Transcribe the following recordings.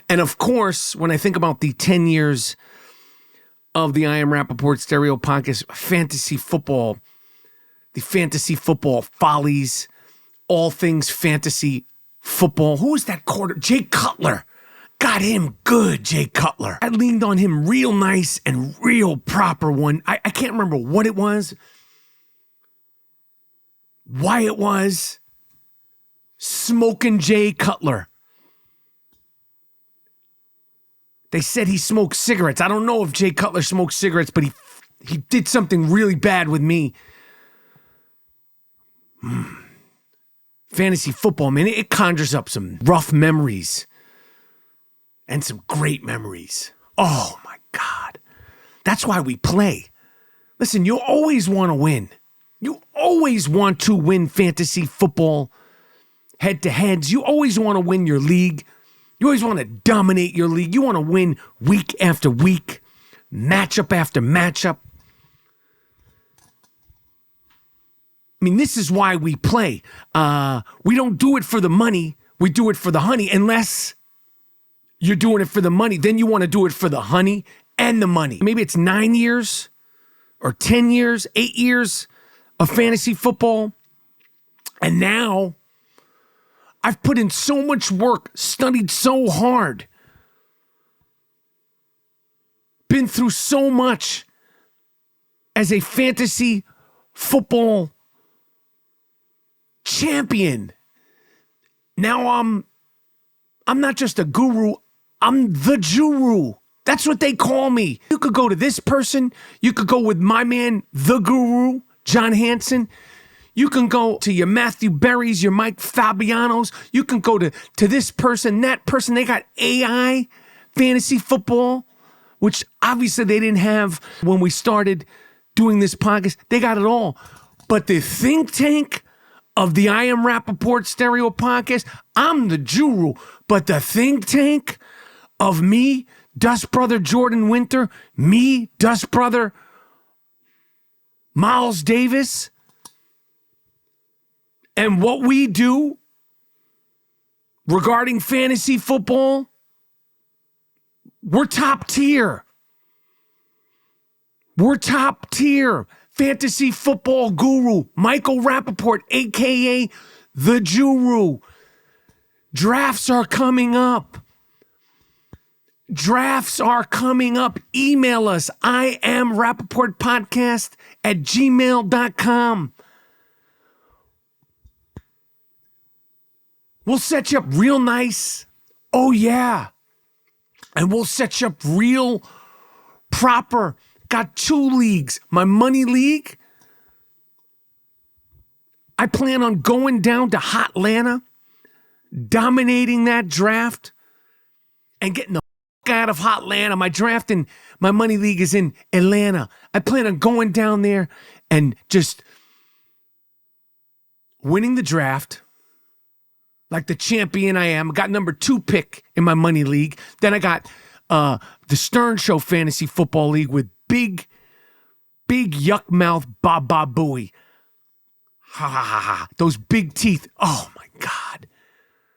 And of course, when I think about the 10 years of the I Am Rapaport Stereo Podcast, fantasy football, the fantasy football follies, all things fantasy football. Who was that quarter? Jay Cutler. Got him good, Jay Cutler. I leaned on him real nice and real proper one. I can't remember what it was, why it was. Smoking Jay Cutler. They said he smoked cigarettes. I don't know if Jay Cutler smoked cigarettes, but he did something really bad with me. Fantasy football, man, it conjures up some rough memories and some great memories. Oh, my God. That's why we play. Listen, you always want to win. You always want to win fantasy football head-to-heads. You always want to win your league. You always want to dominate your league. You want to win week after week, matchup after matchup. I mean, this is why we play. We don't do it for the money. We do it for the honey. Unless you're doing it for the money, then you want to do it for the honey and the money. Maybe it's 9 years or 10 years, 8 years of fantasy football. And now I've put in so much work, studied so hard, been through so much as a fantasy football champion. Now I'm not just a guru, I'm the Juru. That's what they call me. You could go to this person, you could go with my man, the Guru, John Hansen. You can go to your Matthew Berrys, your Mike Fabianos. You can go to this person, that person. They got AI fantasy football, which obviously they didn't have when we started doing this podcast. They got it all. But the think tank of the I Am Rapaport Stereo Podcast, I'm the Juru. But the think tank of me, Dust Brother Jordan Winter, me, Dust Brother Miles Davis, and what we do regarding fantasy football, we're top tier. We're top tier. Fantasy football guru, Michael Rapaport, a.k.a. the Juru. Drafts are coming up. Drafts are coming up. Email us, iamrapaportpodcast@gmail.com. We'll set you up real nice. Oh, yeah. And we'll set you up real proper. Got 2 leagues. My money league, I plan on going down to Hotlanta, dominating that draft, and getting the fuck out of Hotlanta. My draft and my money league is in Atlanta. I plan on going down there and just winning the draft like the champion I am. I got number 2 pick in my money league. Then I got the Stern Show Fantasy Football League with big yuck mouth Bob Booey. Ha ha ha ha. Those big teeth. Oh my God.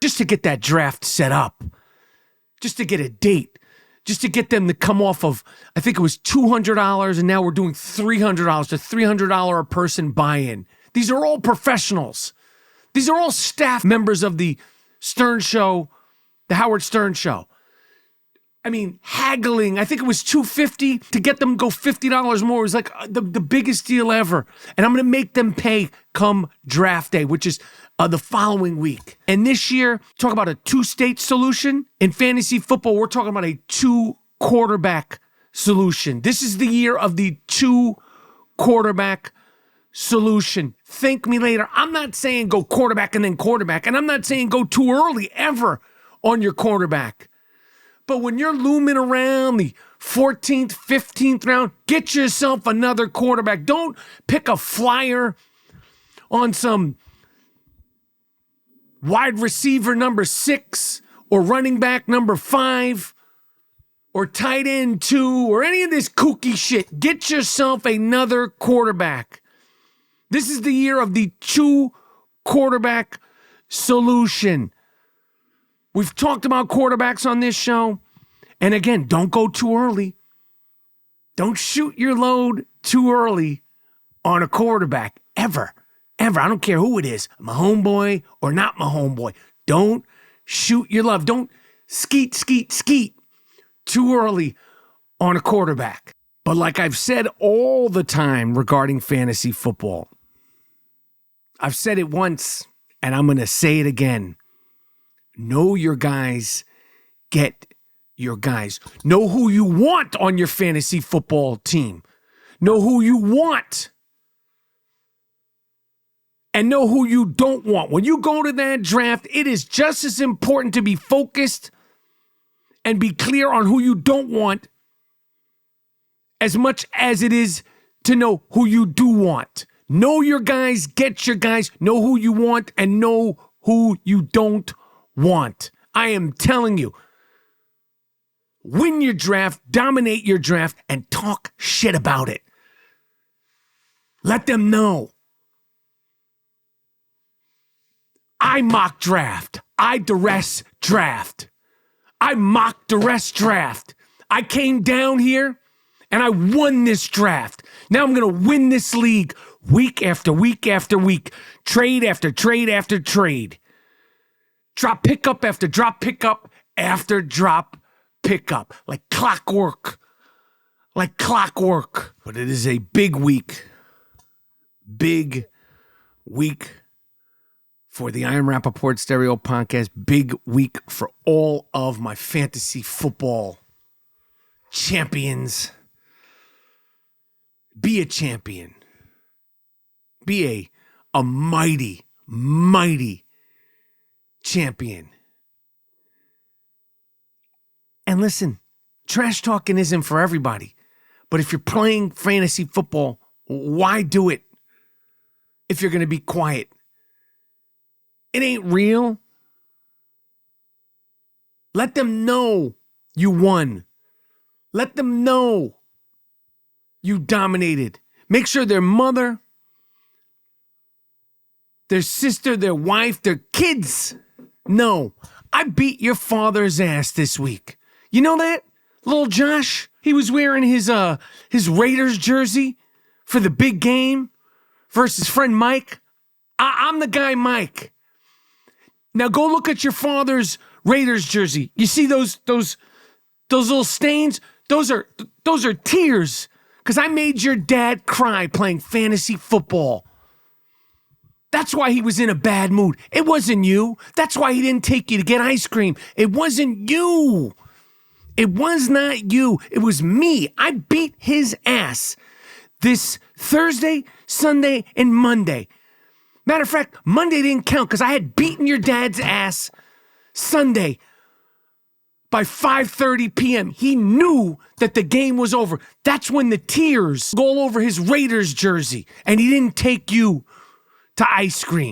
Just to get that draft set up. Just to get a date. Just to get them to come off of, I think it was $200, and now we're doing $300, a $300 a person buy-in. These are all professionals. These are all staff members of the Stern Show, the Howard Stern Show. I mean, haggling. I think it was $250 to get them to go $50 more. It was like the biggest deal ever. And I'm going to make them pay come draft day, which is the following week. And this year, talk about a 2-state solution. In fantasy football, we're talking about a 2-quarterback solution. This is the year of the 2-quarterback solution. Thank me later. I'm not saying go quarterback and then quarterback. And I'm not saying go too early ever on your quarterback. But when you're looming around the 14th, 15th round, get yourself another quarterback. Don't pick a flyer on some wide receiver number 6 or running back number 5 or tight end 2 or any of this kooky shit. Get yourself another quarterback. This is the year of the 2-quarterback solution. We've talked about quarterbacks on this show. And again, don't go too early. Don't shoot your load too early on a quarterback, ever. Ever. I don't care who it is, my homeboy or not my homeboy. Don't shoot your love. Don't skeet too early on a quarterback. But like I've said all the time regarding fantasy football, I've said it once and I'm going to say it again. Know your guys, get your guys. Know who you want on your fantasy football team. Know who you want. And know who you don't want. When you go to that draft, it is just as important to be focused and be clear on who you don't want as much as it is to know who you do want. Know your guys, get your guys, know who you want, and know who you don't want. I am telling you, win your draft, dominate your draft, and talk shit about it. Let them know. I mock draft. I duress draft. I mock duress draft. I came down here and I won this draft. Now I'm going to win this league week after week after week, trade after trade after trade. Drop pickup after drop pickup after drop pickup. Like clockwork. Like clockwork. But it is a big week. Big week for the I Am Rapaport Stereo Podcast. Big week for all of my fantasy football champions. Be a champion. Be a mighty, mighty champion. And listen, trash talking isn't for everybody. But if you're playing fantasy football, why do it if you're going to be quiet? It ain't real. Let them know you won. Let them know you dominated. Make sure their mother, their sister, their wife, their kids know I beat your father's ass this week. You know that? Little Josh, he was wearing his Raiders jersey for the big game versus friend Mike. I'm the guy Mike. Now go look at your father's Raiders jersey. You see those little stains? Those are tears because I made your dad cry playing fantasy football. That's why he was in a bad mood. It wasn't you. That's why he didn't take you to get ice cream. It wasn't you. It was not you. It was me. I beat his ass this Thursday, Sunday, and Monday. Matter of fact, Monday didn't count because I had beaten your dad's ass Sunday by 5:30 p.m. He knew that the game was over. That's when the tears go all over his Raiders jersey, and he didn't take you to ice cream.